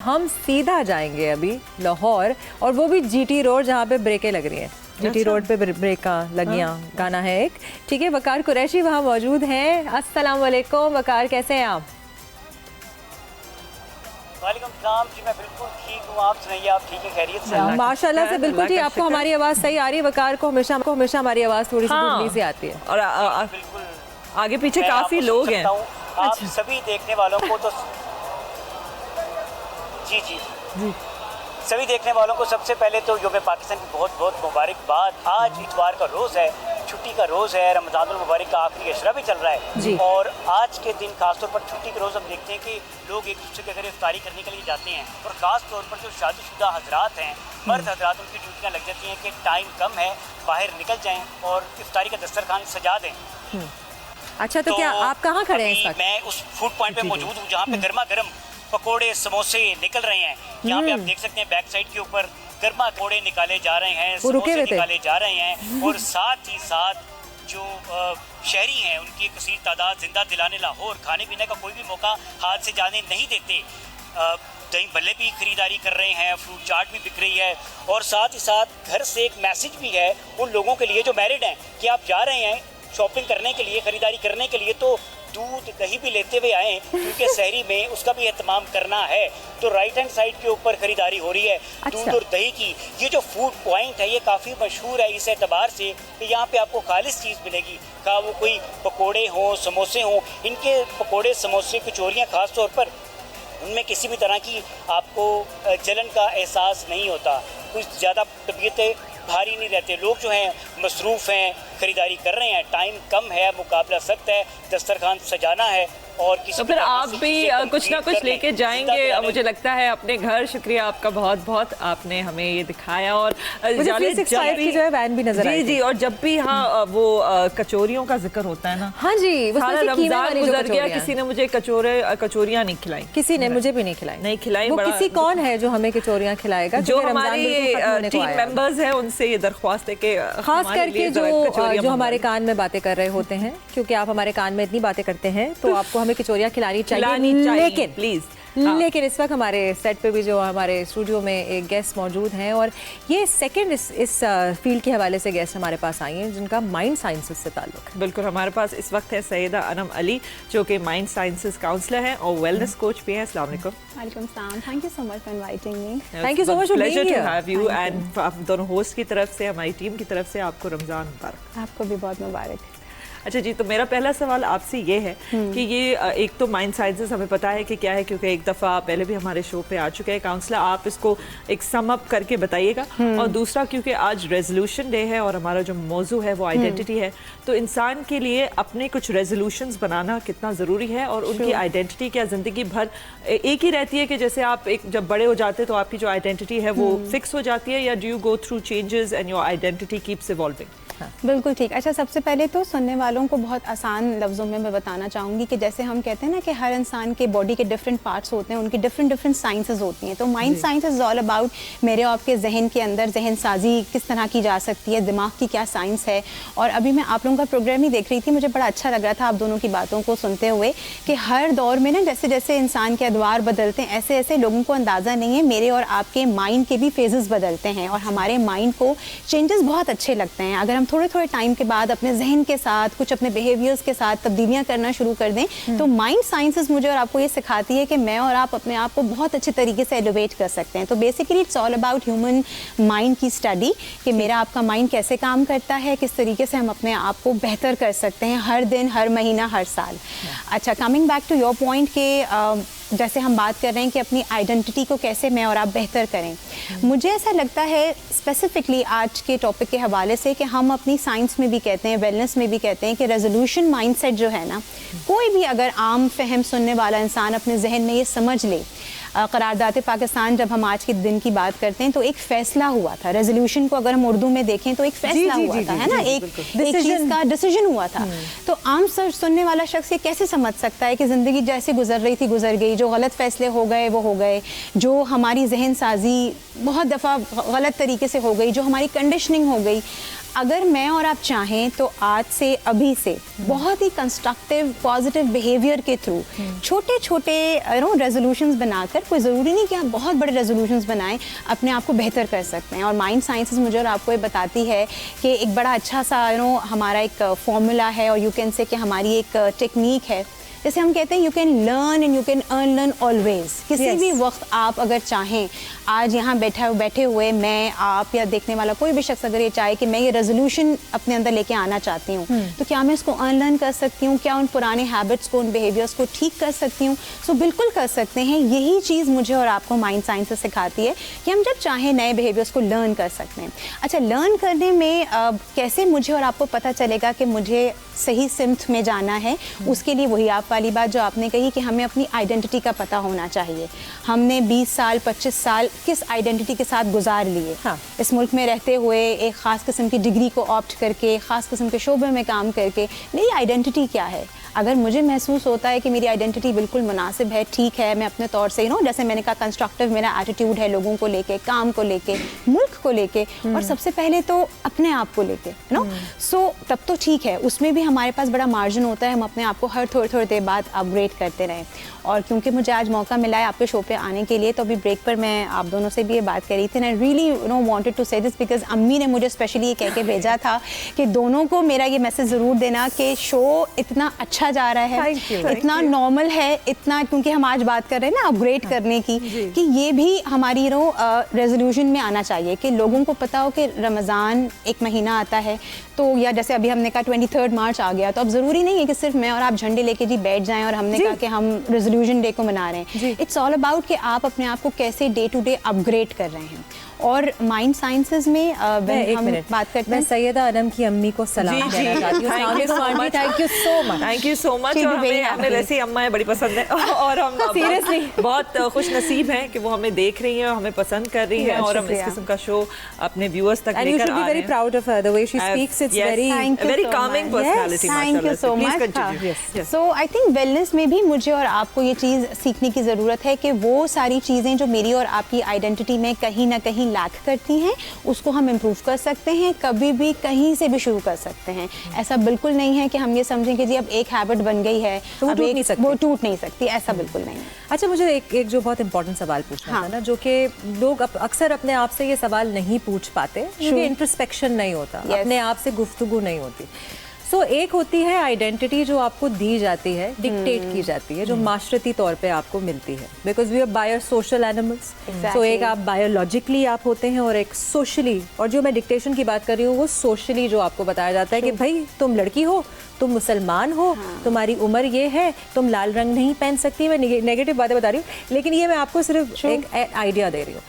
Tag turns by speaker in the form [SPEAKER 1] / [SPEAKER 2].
[SPEAKER 1] हम सीधा जाएंगे अभी लाहौर, और वो भी जीटी रोड जहाँ पे ब्रेकें लग रही हैं। जीटी रोड पे ब्रेका लगियाँ गाना है एक, ठीक है। वकार कुरैशी वहाँ मौजूद हैं। अस्सलाम वालेकुम वकार, कैसे हैं आप?
[SPEAKER 2] वालेकुम सलाम जी, मैं बिल्कुल ठीक हूँ। आप सुनाइए, आप ठीक है, खैरियत से?
[SPEAKER 1] माशाल्लाह से बिल्कुल ठीक। आपको हमारी आवाज़ सही आ रही है? वकार को हमेशा हमारी आवाज़ थोड़ी सी धुंधली सी आती है।
[SPEAKER 3] और
[SPEAKER 2] बिल्कुल
[SPEAKER 3] आगे पीछे काफी लोग हैं।
[SPEAKER 2] आप सभी देखने वालों को तो जी जी जी सभी देखने वालों को सबसे पहले तो योम पाकिस्तान की बहुत बहुत मुबारकबाद। आज इतवार का रोज़ है, छुट्टी का रोज़ है, रमज़ानुल मुबारक का आखिरी अशरा भी चल रहा है। और आज के दिन खासतौर पर छुट्टी के रोज़ हम देखते हैं कि लोग एक दूसरे के घर इफ्तारी करने के लिए जाते हैं। और ख़ास तौर पर जो शादीशुदा हजरात हैं, मर्द हजरात, उनकी ड्यूटियाँ लग जाती हैं कि टाइम कम है, बाहर निकल जाएँ और इफ्तारी का दस्तरखान सजा दें।
[SPEAKER 1] अच्छा, तो क्या आप कहाँ खड़े हैं इस वक्त?
[SPEAKER 2] मैं उस फूड पॉइंट पे मौजूद हूँ जहाँ पे गर्मा गर्म पकोड़े समोसे निकल रहे हैं। यहाँ पे आप देख सकते हैं बैक साइड के ऊपर गर्मा पकोड़े निकाले जा रहे हैं, समोसे निकाले जा रहे हैं। और साथ ही साथ जो शहरी हैं उनकी कसीर तादाद जिंदा दिलाने लाहौर खाने पीने का कोई भी मौका हाथ से जाने नहीं देते। दही भल्ले भी खरीदारी कर रहे हैं, फ्रूट चाट भी बिक रही है। और साथ ही साथ घर से एक मैसेज भी है उन लोगों के लिए जो मैरिड हैं कि आप जा रहे हैं शॉपिंग करने के लिए, खरीदारी करने के लिए, तो दूध दही भी लेते हुए आए, क्योंकि शहरी में उसका भी एहतमाम करना है। तो राइट हैंड साइड के ऊपर खरीदारी हो रही है दूध और दही की। ये जो फूड पॉइंट है ये काफ़ी मशहूर है इस एतबार से कि यहाँ पे आपको खालिश चीज़ मिलेगी, का वो कोई पकोड़े हों, समोसे हों। इनके पकोड़े, समोसे, कचौरियाँ ख़ास तौर पर, उनमें किसी भी तरह की आपको जलन का एहसास नहीं होता। कुछ ज़्यादा तबीयतें भारी नहीं रहते। लोग जो हैं मसरूफ़ हैं, ख़रीदारी कर रहे हैं, टाइम कम है, मुकाबला सख्त है, दस्तरखान सजाना है। और किसी
[SPEAKER 3] तो फिर आप भी कुछ ना कुछ लेके जाएंगे मुझे लगता है अपने घर। शुक्रिया आपका बहुत बहुत, आपने हमें ये दिखाया। और
[SPEAKER 1] की जो है वैन भी नजर आई।
[SPEAKER 3] जी, और जब भी वो कचौरियों का जिक्र होता है ना,
[SPEAKER 1] हाँ जी,
[SPEAKER 3] सारा रमजान गुजर गया, किसी ने मुझे कचौरियाँ नहीं खिलाई,
[SPEAKER 1] किसी ने मुझे भी नहीं खिलाई। वो किसी कौन है जो हमें कचौरियाँ खिलाएगा?
[SPEAKER 3] जो हमारे टीम मेंबर्स हैं उनसे ये दरख्वास्त है कि
[SPEAKER 1] खास करके जो हमारे कान में बातें कर रहे होते हैं, क्योंकि आप हमारे कान में इतनी बातें करते हैं तो आपको हमें कचौरियाँ खिलानी चाहिए। लेकिन
[SPEAKER 3] प्लीज
[SPEAKER 1] लेकिन इस वक्त हमारे सेट पे भी जो हमारे स्टूडियो में एक गेस्ट मौजूद हैं, और ये सेकंड इस फील्ड के हवाले से गेस्ट हमारे पास आई हैं जिनका माइंड साइंसेस से ताल्लुक है।
[SPEAKER 3] बिल्कुल, हमारे पास इस वक्त है सैयदा अनम अली, जो कि माइंड साइंसेस काउंसलर हैं और वेलनेस कोच भी हैं। अस्सलाम वालेकुम।
[SPEAKER 4] वालेकुम सलाम, thank you so much for inviting me.
[SPEAKER 1] Thank you so much,
[SPEAKER 3] pleasure to have you. And आप दोनों होस्ट की तरफ से, हमारी टीम की तरफ से आपको रमजान मुबारक।
[SPEAKER 4] आपको भी बहुत मुबारक।
[SPEAKER 3] अच्छा जी, तो मेरा पहला सवाल आपसे ये है कि ये एक तो माइंड साइंसेस हमें पता है कि क्या है, क्योंकि एक दफ़ा पहले भी हमारे शो पे आ चुके हैं। काउंसलर, आप इसको एक सम अप करके बताइएगा। और दूसरा, क्योंकि आज रेजोल्यूशन डे है और हमारा जो मौजू है वो आइडेंटिटी है, तो इंसान के लिए अपने कुछ रेजोल्यूशंस बनाना कितना ज़रूरी है, और उनकी आइडेंटिटी क्या ज़िंदगी भर एक ही रहती है कि जैसे आप जब बड़े हो जाते हैं तो आपकी जो आइडेंटिटी है वो फिक्स हो जाती है, या do you go through changes and your identity keeps evolving?
[SPEAKER 4] बिल्कुल ठीक। अच्छा, सबसे पहले तो सुनने वालों को बहुत आसान लफ्ज़ों में मैं बताना चाहूँगी कि जैसे हम कहते हैं ना कि हर इंसान के बॉडी के डिफरेंट पार्ट्स होते हैं, उनकी डिफरेंट साइंसेस होती हैं। तो mind science is all about मेरे और आपके जहन के अंदर जहन साजी किस तरह की जा सकती है, दिमाग की क्या साइंस है। और अभी मैं आप लोगों का प्रोग्राम ही देख रही थी, मुझे बड़ा अच्छा लग रहा था आप दोनों की बातों को सुनते हुए कि हर दौर में ना जैसे जैसे इंसान के अदवार बदलते हैं, ऐसे ऐसे लोगों को अंदाज़ा नहीं है, मेरे और आपके माइंड के भी फेजेस बदलते हैं। और हमारे माइंड को चेंजेस बहुत अच्छे लगते हैं अगर हम थोड़े थोड़े टाइम के बाद अपने जहन के साथ कुछ अपने बिहेवियर्स के साथ तब्दीलियां करना शुरू कर दें। तो माइंड साइंसेस मुझे और आपको ये सिखाती है कि मैं और आप अपने आप को बहुत अच्छे तरीके से एलिवेट कर सकते हैं। तो basically it's all about human mind की स्टडी, कि मेरा आपका माइंड कैसे काम करता है, किस तरीके से हम अपने आप को बेहतर कर सकते हैं हर दिन, हर महीना, हर साल। अच्छा, coming back to your point के जैसे हम बात कर रहे हैं कि अपनी आइडेंटिटी को कैसे मैं और आप बेहतर करें, मुझे ऐसा लगता है स्पेसिफिकली आज के टॉपिक के हवाले से कि हम अपनी साइंस में भी कहते हैं, वेलनेस में भी कहते हैं कि रेजोल्यूशन माइंडसेट जो है ना, कोई भी अगर आम फहम सुनने वाला इंसान अपने जहन में ये समझ ले, करारदाद पाकिस्तान जब हम आज के दिन की बात करते हैं तो एक फैसला हुआ था। रेजोल्यूशन को अगर हम उर्दू में देखें तो एक फैसला हुआ था, है ना, एक चीज़ का डिसीजन हुआ था। तो आम सुनने वाला शख्स ये कैसे समझ सकता है कि ज़िंदगी जैसे गुजर रही थी गुजर गई, जो गलत फैसले हो गए वो हो गए, जो हमारी जहन साजी बहुत दफ़ा गलत तरीके से हो गई, जो हमारी कंडीशनिंग हो गई, अगर मैं और आप चाहें तो आज से अभी से बहुत ही कंस्ट्रक्टिव पॉजिटिव बिहेवियर के थ्रू छोटे छोटे रेजोल्यूशंस बनाकर, कोई ज़रूरी नहीं कि आप बहुत बड़े रेजोल्यूशंस बनाएं, अपने आप को बेहतर कर सकते हैं। और माइंड साइंसेस मुझे और आपको ये बताती है कि एक बड़ा अच्छा सा हमारा एक फॉर्मूला है, और यू कैन से कि हमारी एक टेक्निक है। जैसे हम कहते हैं you can learn and you can learn always. किसी भी वक्त आप अगर चाहें, आज यहाँ बैठे हुए मैं, आप या देखने वाला कोई भी शख्स अगर ये चाहे कि मैं ये रेजोल्यूशन अपने अंदर लेके आना चाहती हूँ, तो क्या मैं इसको अनलर्न कर सकती हूँ? क्या उन पुराने हैबिट्स को, उन बिहेवियर्स को ठीक कर सकती हूँ? सो बिल्कुल कर सकते हैं। यही चीज़ मुझे और आपको माइंड साइंस सिखाती है कि हम जब चाहें नए बिहेवियर्स को लर्न कर सकते हैं। अच्छा, लर्न करने में कैसे मुझे और आपको पता चलेगा कि मुझे सही सिम्त में जाना है? उसके लिए वही आप वाली बात जो आपने कही कि हमें अपनी आइडेंटिटी का पता होना चाहिए। हमने 20 साल 25 साल किस आइडेंटिटी के साथ गुजार लिए।
[SPEAKER 1] हाँ।
[SPEAKER 4] इस मुल्क में रहते हुए एक ख़ास किस्म की डिग्री को ऑप्ट करके, ख़ास किस्म के शोबे में काम करके मेरी आइडेंटिटी क्या है? अगर मुझे महसूस होता है कि मेरी आइडेंटिटी बिल्कुल मुनासिब है, ठीक है, मैं अपने तौर से जैसे मैंने कहा कंस्ट्रक्टिव मेरा एटीट्यूड है लोगों को लेके, काम को लेके, मुल्क को लेके, और सबसे पहले तो अपने आप को लेके सो तब तो ठीक है। उसमें भी हमारे पास बड़ा मार्जिन होता है, हम अपने आप को हर थोड़ी देर बाद अपग्रेड करते रहें। और क्योंकि मुझे आज मौका मिला है आपके शो पे आने के लिए, तो अभी ब्रेक पर मैं आप दोनों से भी ये बात कर रही थी, आई रियली वांटेड टू से दिस बिकॉज अम्मी ने मुझे स्पेशली ये कह के भेजा था कि दोनों को मेरा ये मैसेज ज़रूर देना कि शो इतना अच्छा जा रहा है, इतना नॉर्मल है, इतना, क्योंकि हम आज बात कर रहे हैं ना अपग्रेड करने की, कि ये भी हमारी रेजोल्यूशन में आना चाहिए कि लोगों को पता हो कि रमज़ान एक महीना आता है, तो या जैसे अभी हमने कहा 23 मार्च आ गया, तो अब ज़रूरी नहीं है कि सिर्फ मैं और आप झंडे लेके जी बैठ जाएं और हमने कहा कि हम रेजोल्यूशन डे को मना रहे हैं। इट्स ऑल अबाउट कि आप अपने आप को कैसे डे टू डे अपग्रेड कर रहे हैं। और माइंड साइंसेस में हम बात करते हैं,
[SPEAKER 1] मैं सैयदा अनम की अम्मी को सलाम देना चाहती हूँ। Thank you so much.
[SPEAKER 3] Thank you so much. हमें वैसे अम्माएं बड़ी पसंद है और हम
[SPEAKER 1] सीरियसली
[SPEAKER 3] बहुत खुश नसीब हैं कि वो हमें देख रही हैं, हमें पसंद कर रही हैं, और हम इस किस्म का शो अपने व्यूअर्स तक लेकर आ रहे हैं।
[SPEAKER 1] Very proud of her, the way she speaks, it's very
[SPEAKER 3] calming personality।
[SPEAKER 4] Thank you so much. So I think wellness में भी मुझे और आपको ये चीज़ सीखने की ज़रूरत है कि वो सारी चीज़ें जो मेरी और आपकी आइडेंटिटी में कहीं ना कहीं लैक करती हैं, उसको हम इम्प्रूव कर सकते हैं, कभी भी कहीं से भी शुरू कर सकते हैं। ऐसा बिल्कुल नहीं है कि हम ये समझें कि जी अब एक हैबिट बन गई है
[SPEAKER 1] तो वो
[SPEAKER 4] टूट नहीं सकती, ऐसा बिल्कुल नहीं है।
[SPEAKER 1] अच्छा, मुझे एक जो बहुत इंपॉर्टेंट सवाल पूछना था ना, जो कि लोग अक्सर अपने आप से ये सवाल नहीं पूछ पाते, क्योंकि इंट्रोस्पेक्शन नहीं होता, अपने आप से गुफ्तगू नहीं होती। सो एक होती है आइडेंटिटी जो आपको दी जाती है, डिक्टेट की जाती है, जो माशरती तौर पे आपको मिलती है, because we are bio social animals. So एक आप बायोलॉजिकली आप होते हैं, और एक सोशली, और जो मैं डिक्टेशन की बात कर रही हूँ वो सोशली जो आपको बताया जाता है कि भाई तुम लड़की हो, तुम मुसलमान हो, तुम्हारी उम्र ये है, तुम लाल रंग नहीं पहन सकती। मैं नेगेटिव बातें बता रही हूँ, लेकिन ये मैं आपको सिर्फ एक आइडिया दे रही हूँ।